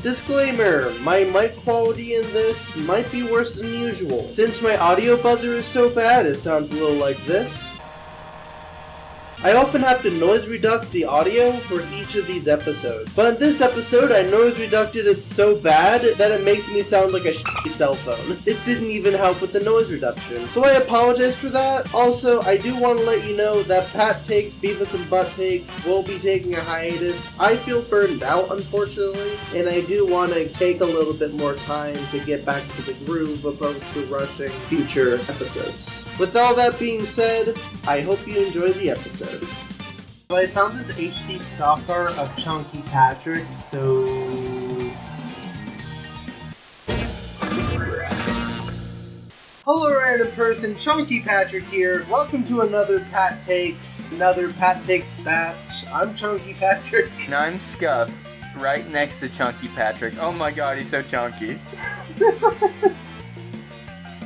Disclaimer, my mic quality in this might be worse than usual. Since my audio buzzer is so bad, it sounds a little like this. I often have to noise reduct the audio for each of these episodes, but in this episode I noise reducted it so bad that it makes me sound like a shitty cell phone. It didn't even help with the noise reduction, so I apologize for that. Also, I do want to let you know that Pat Takes, Beavis and Butt Takes will be taking a hiatus. I feel burned out, unfortunately, and I do want to take a little bit more time to get back to the groove opposed to rushing future episodes. With all that being said, I hope you enjoy the episode. So I found this HD stock art of Chunky Patrick, so... Hello random person, Chunky Patrick here. Welcome to another Pat Takes batch. I'm Chunky Patrick. And I'm Scuff, right next to Chunky Patrick. Oh my god, he's so chunky.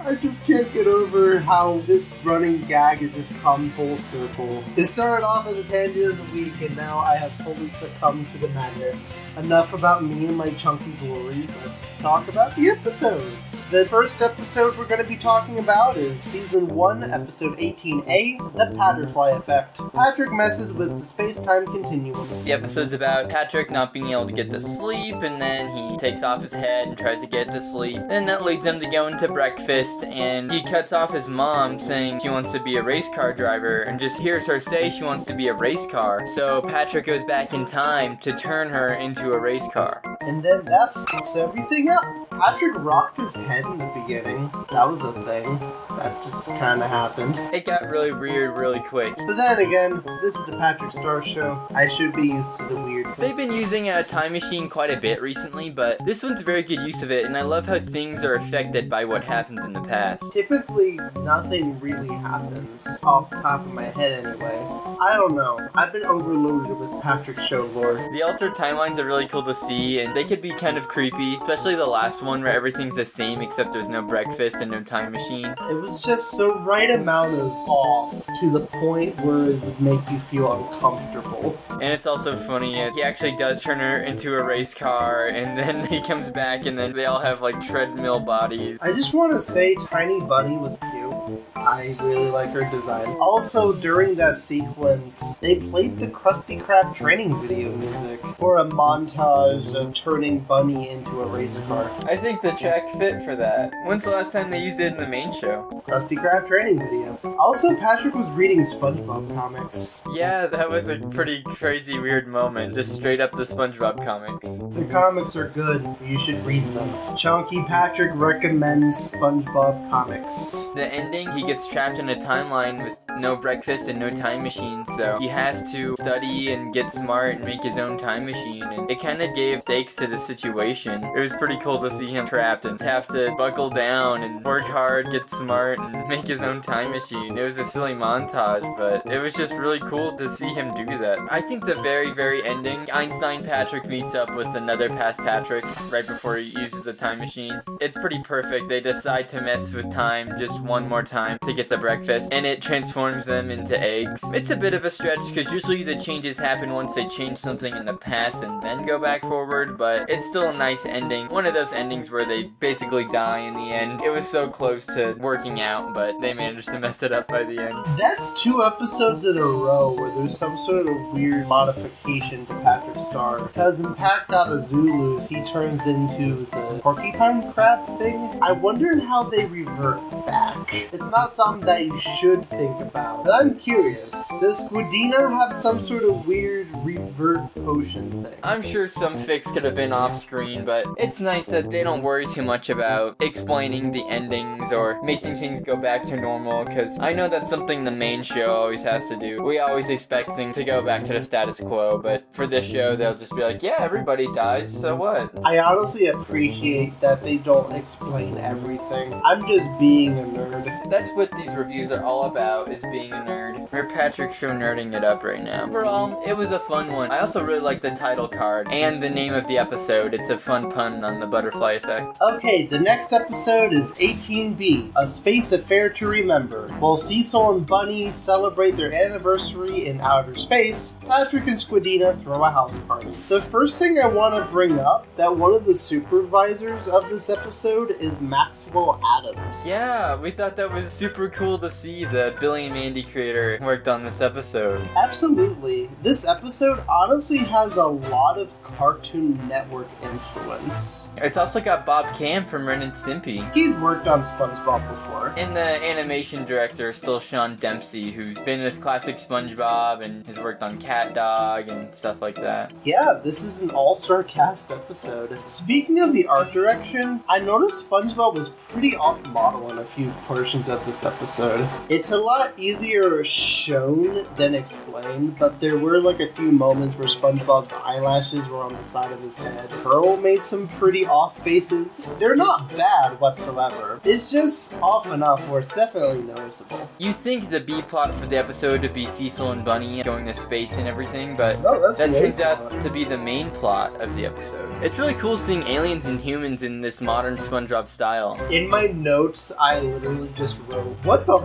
I just can't get over how this running gag has just come full circle. It started off as a tangent of the week, and now I have fully succumbed to the madness. Enough about me and my chunky glory. Let's talk about the episodes. The first episode we're going to be talking about is Season 1, Episode 18A, The Patterfly Effect. Patrick messes with the space-time continuum. The episode's about Patrick not being able to get to sleep, and then he takes off his head and tries to get to sleep. Then that leads him to go into breakfast, and he cuts off his mom saying she wants to be a race car driver and just hears her say she wants to be a race car. So Patrick goes back in time to turn her into a race car. And then that fucks everything up. Patrick rocked his head in the beginning. That was a thing. That just kind of happened. It got really weird really quick. But then again, this is the Patrick Star Show. I should be used to the weird. They've been using a time machine quite a bit recently, but this one's a very good use of it, and I love how things are affected by what happens in the past. Typically, nothing really happens, off the top of my head anyway. I don't know. I've been overloaded with Patrick Show lore. The altered timelines are really cool to see, and they could be kind of creepy, especially the last one where everything's the same except there's no breakfast and no time machine. It was just the right amount of off to the point where it would make you feel uncomfortable. And it's also funny, he actually does turn her into a race car, and then he comes back and then they all have like treadmill bodies. I just want to say Tiny Bunny was cute. I really like her design. Also, during that sequence, they played the Krusty Krab training video music for a montage of turning Bunny into a race car. I think the track fit for that. When's the last time they used it in the main show? Krusty Krab training video. Also, Patrick was reading SpongeBob comics. Yeah, that was a pretty crazy weird moment. Just straight up the SpongeBob comics. The comics are good. You should read them. Chunky Patrick recommends SpongeBob comics. The ending, he gets trapped in a timeline with no breakfast and no time machine, so he has to study and get smart and make his own time machine, and it kind of gave stakes to the situation. It was pretty cool to see him trapped and have to buckle down and work hard, get smart, and make his own time machine. It was a silly montage, but it was just really cool to see him do that. I think the very, very ending, Einstein Patrick meets up with another past Patrick right before he uses the time machine. It's pretty perfect. They decide to mess with time just one more time to get to breakfast, and it transforms them into eggs. It's a bit of a stretch because usually the changes happen once they change something in the past and then go back forward, but it's still a nice ending. One of those endings where they basically die in the end. It was so close to working out, but they managed to mess it up by the end. That's 2 episodes in a row where there's some sort of weird modification to Patrick Star. Because in Packed Out of Zulus, he turns into the porcupine crab thing. I wonder how they revert back. It's not something that you should think about, but I'm curious. Does Squidina have some sort of weird revert potion thing? I'm sure some fix could have been off screen, but it's nice that they don't worry too much about explaining the endings or making things go back to normal, because I know that's something the main show always has to do. We always expect things to go back to the status quo, but for this show, they'll just be like, yeah, everybody dies, so what? I honestly appreciate that they don't explain everything. I'm just being a nerd. That's what these reviews are all about, is being a nerd. We're Patrick Show nerding it up right now. Overall, it was a fun one. I also really like the title card and the name of the episode. It's a fun pun on the butterfly effect. Okay, the next episode is 18B, A Space Affair to Remember. Well, Cecil and Bunny celebrate their anniversary in outer space, Patrick and Squidina throw a house party. The first thing I want to bring up, that one of the supervisors of this episode is Maxwell Adams. Yeah, we thought that was super cool to see the Billy and Mandy creator worked on this episode. Absolutely. This episode honestly has a lot of Cartoon Network influence. It's also got Bob Cam from Ren and Stimpy. He's worked on SpongeBob before. And the animation director is still Sean Dempsey, who's been with classic SpongeBob and has worked on Cat Dog and stuff like that. Yeah, this is an all-star cast episode. Speaking of the art direction, I noticed SpongeBob was pretty off-model in a few portions of this episode. It's a lot easier shown than explained, but there were like a few moments where SpongeBob's eyelashes were on the side of his head. Pearl made some pretty off faces. They're not bad whatsoever. It's just off enough where it's definitely noticeable. You think the B plot for the episode would be Cecil and Bunny going to space and everything, but No, that's that the turns main out plot. to be the main plot of the episode. It's really cool seeing aliens and humans in this modern SpongeBob style. In my notes, I literally just wrote, what the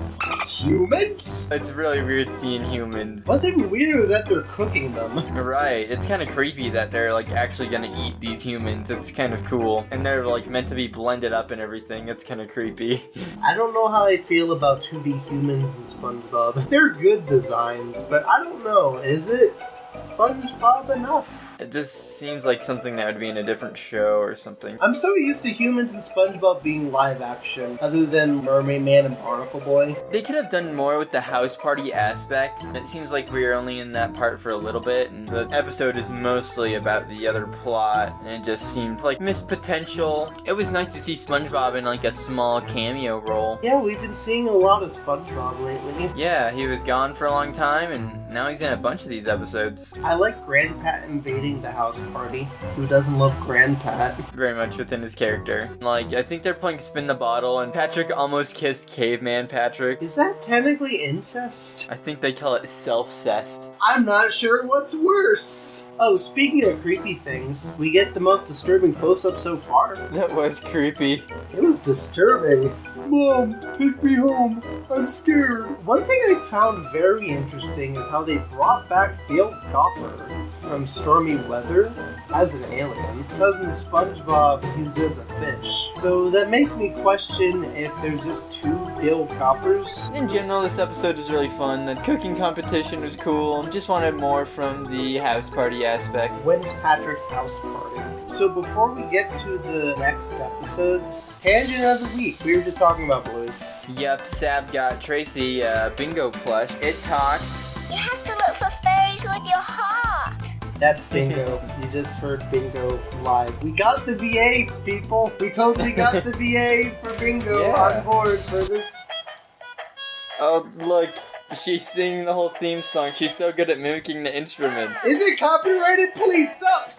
humans? It's really weird seeing humans. What's even weirder is that they're cooking them. Right, it's kind of creepy that they're like actually gonna eat these humans. It's kind of cool. And they're like meant to be blended up and everything. It's kind of creepy. I don't know how I feel about 2D humans in SpongeBob. They're good designs, but I don't know, is it SpongeBob enough? It just seems like something that would be in a different show or something. I'm so used to humans and SpongeBob being live action, other than Mermaid Man and Barnacle Boy. They could have done more with the house party aspect. It seems like we were only in that part for a little bit, and the episode is mostly about the other plot, and it just seemed like missed potential. It was nice to see SpongeBob in like a small cameo role. Yeah, we've been seeing a lot of SpongeBob lately. Yeah, he was gone for a long time, and now he's in a bunch of these episodes. I like Grandpat invading the house party. Who doesn't love Grandpat? Very much within his character. Like, I think they're playing Spin the Bottle, and Patrick almost kissed Caveman Patrick. Is that technically incest? I think they call it self-cest. I'm not sure what's worse. Oh, speaking of creepy things, we get the most disturbing close-up so far. That was creepy. It was disturbing. Mom, take me home. I'm scared. One thing I found very interesting is how they brought back Dale Gopper from Stormy Weather as an alien. Because in SpongeBob, he's just a fish. So that makes me question if there's just two Dale Goppers. In general, this episode was really fun. The cooking competition was cool. Just wanted more from the house party aspect. When's Patrick's house party? So before we get to the next episodes, tangent of the week. We were just talking about Bluey. Yep, Sab got Tracy a bingo plush. It talks. You have to look for fairies with your heart. That's bingo. You just heard bingo live. We got the VA, people. We totally got the VA for bingo Yeah. on board for this. Oh, look. She's singing the whole theme song. She's so good at mimicking the instruments. Is it copyrighted? Please stop.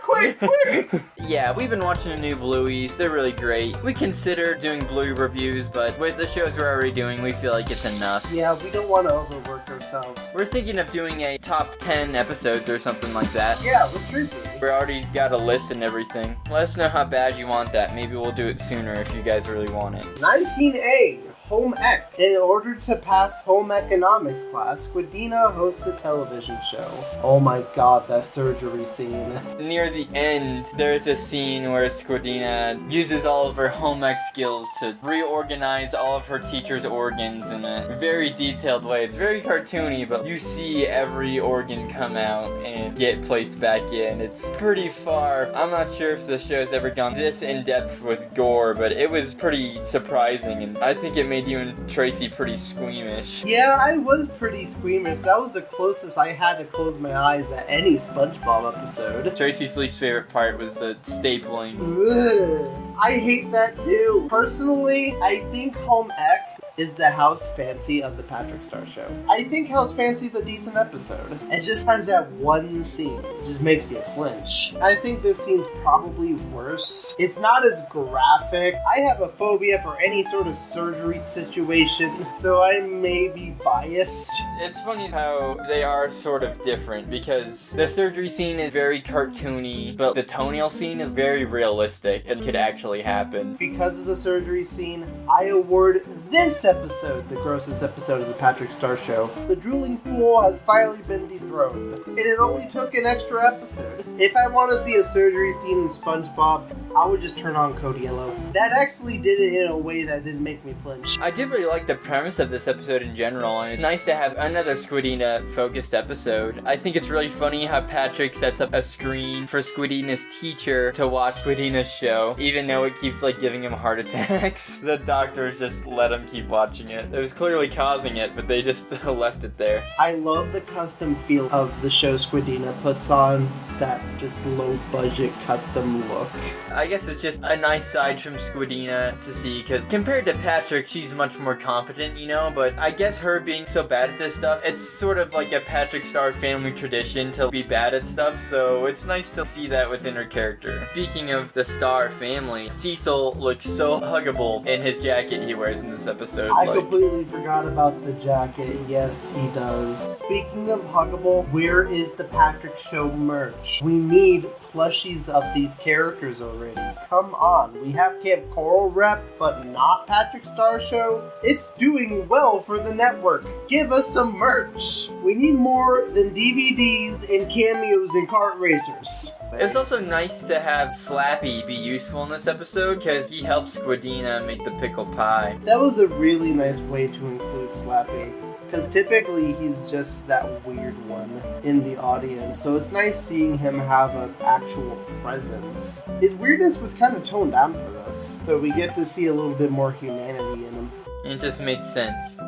Quick. Yeah, we've been watching the new Blueys. They're really great. We consider doing Bluey reviews, but with the shows we're already doing, we feel like it's enough. Yeah, we don't want to overwork ourselves. We're thinking of doing a top 10 episodes or something like that. Yeah, with Tracy. We already got a list and everything. Let us know how bad you want that. Maybe we'll do it sooner if you guys really want it. 19A. Home Ec. In order to pass home economics class, Squidina hosts a television show. Oh my god, that surgery scene. Near the end, there's a scene where Squidina uses all of her home ec skills to reorganize all of her teacher's organs in a very detailed way. It's very cartoony, but you see every organ come out and get placed back in. It's pretty far. I'm not sure if the show's ever gone this in-depth with gore, but it was pretty surprising, and I think it made you and Tracy pretty squeamish. Yeah, I was pretty squeamish. That was the closest I had to close my eyes at any SpongeBob episode. Tracy's least favorite part was the stapling. Ugh. I hate that too. Personally, I think Home Ec is the House Fancy of the Patrick Star Show. I think House Fancy is a decent episode. It just has that one scene. It just makes you flinch. I think this scene's probably worse. It's not as graphic. I have a phobia for any sort of surgery situation, so I may be biased. It's funny how they are sort of different because the surgery scene is very cartoony, but the toenail scene is very realistic and could actually happen. Because of the surgery scene, I award this This episode, the grossest episode of the Patrick Star Show, the drooling fool has finally been dethroned, and it only took an extra episode. If I want to see a surgery scene in SpongeBob, I would just turn on Code Yellow. That actually did it in a way that didn't make me flinch. I did really like the premise of this episode in general, and it's nice to have another Squidina-focused episode. I think it's really funny how Patrick sets up a screen for Squidina's teacher to watch Squidina's show, even though it keeps, like, giving him heart attacks. The doctors just let him keep watching it. It was clearly causing it, but they just left it there. I love the custom feel of the show Squidina puts on, that just low-budget custom look. I guess it's just a nice side from Squidina to see, because compared to Patrick, she's much more competent, you know, but I guess her being so bad at this stuff, it's sort of like a Patrick Star family tradition to be bad at stuff, so it's nice to see that within her character. Speaking of the Star family, Cecil looks so huggable in his jacket he wears in this episode. I completely forgot about the jacket. Yes, he does. Speaking of huggable, where is the Patrick Show merch? We need plushies of these characters already. Come on, we have Camp Coral rep, but not Patrick Star Show? It's doing well for the network. Give us some merch. We need more than DVDs and cameos and kart racers. It was also nice to have Slappy be useful in this episode, because he helps Squidina make the pickle pie. That was a really nice way to include Slappy, because typically he's just that weird one in the audience, so it's nice seeing him have an actual presence. His weirdness was kind of toned down for this, so we get to see a little bit more humanity in him. It just made sense.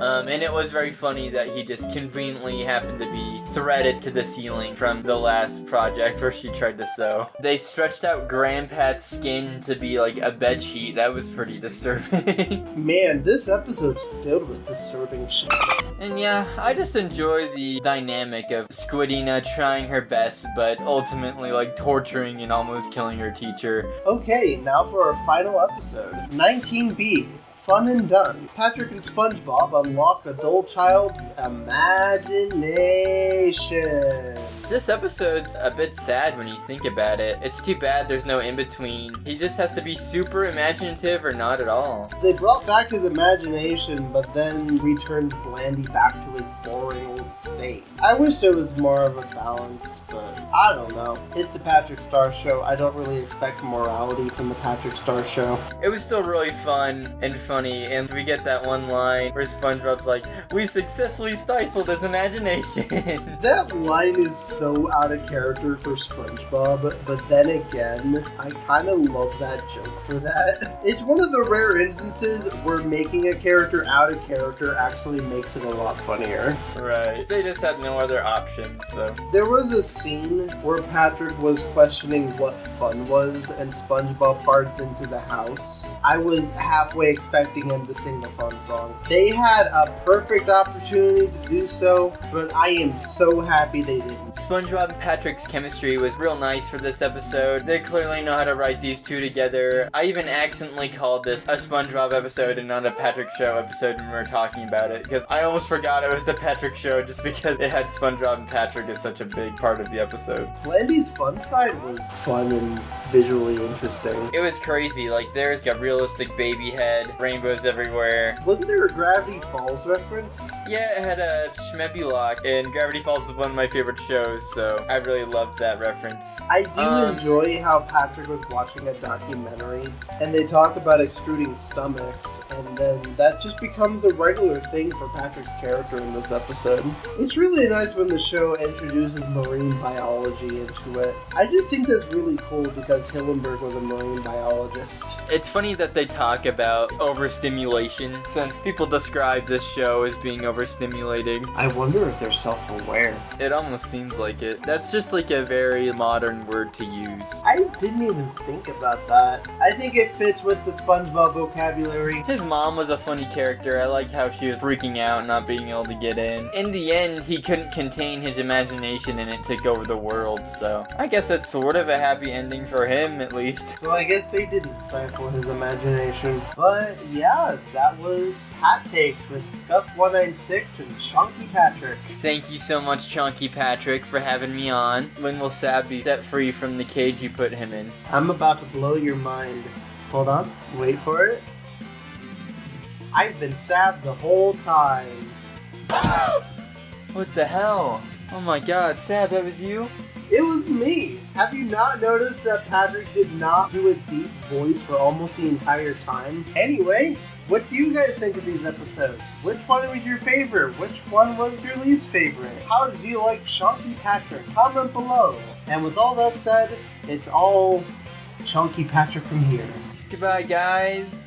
And it was very funny that he just conveniently happened to be threaded to the ceiling from the last project where she tried to sew. They stretched out Grandpat's skin to be like a bedsheet. That was pretty disturbing. Man, this episode's filled with disturbing shit. And yeah, I just enjoy the dynamic of Squidina trying her best, but ultimately like torturing and almost killing her teacher. Okay, now for our final episode. 19B. Fun and done. Patrick and SpongeBob unlock adult child's imagination. This episode's a bit sad when you think about it. It's too bad there's no in-between. He just has to be super imaginative or not at all. They brought back his imagination, but then returned Blandy back to his boring old state. I wish there was more of a balance, but I don't know. It's the Patrick Star Show. I don't really expect morality from the Patrick Star Show. It was still really fun and funny, and we get that one line where SpongeBob's like, "We successfully stifled his imagination." That line is so out of character for SpongeBob, but then again, I kind of love that joke for that. It's one of the rare instances where making a character out of character actually makes it a lot funnier. Right. They just had no other option, so. There was a scene where Patrick was questioning what fun was, and SpongeBob barged into the house. I was halfway expecting him to sing the fun song. They had a perfect opportunity to do so, but I am so happy they didn't. SpongeBob and Patrick's chemistry was real nice for this episode. They clearly know how to write these two together. I even accidentally called this a SpongeBob episode and not a Patrick Show episode when we were talking about it, because I almost forgot it was the Patrick Show just because it had SpongeBob and Patrick as such a big part of the episode. Blandy's fun side was fun and visually interesting. It was crazy. Like, there's a realistic baby head, rainbows everywhere. Wasn't there a Gravity Falls reference? Yeah, it had a Schmeppy lock, and Gravity Falls is one of my favorite shows, so I really loved that reference. I do enjoy how Patrick was watching a documentary, and they talk about extruding stomachs, and then that just becomes a regular thing for Patrick's character in this episode. It's really nice when the show introduces marine biology into it. I just think that's really cool because Hillenburg was a marine biologist. It's funny that they talk about overstimulation, since people describe this show as being overstimulating. I wonder if they're self-aware. It almost seems like it. That's just like a very modern word to use. I didn't even think about that. I think it fits with the SpongeBob vocabulary. His mom was a funny character. I liked how she was freaking out, not being able to get in. In the end, he couldn't contain his imagination and it took over the world, so I guess it's sort of a happy ending for him, at least. So I guess they didn't stifle his imagination. But yeah, that was Pat Takes with Scuff196 and Chunky Patrick. Thank you so much, Chunky Patrick, for having me on. When will Sab be set free from the cage you put him in? I'm about to blow your mind. Hold on, wait for it. I've been Sab the whole time. What the hell? Oh my god, Sab, that was you? It was me! Have you not noticed that Patrick did not do a deep voice for almost the entire time? Anyway, what do you guys think of these episodes? Which one was your favorite? Which one was your least favorite? How did you like Chunky Patrick? Comment below. And with all that said, it's all Chunky Patrick from here. Goodbye, guys.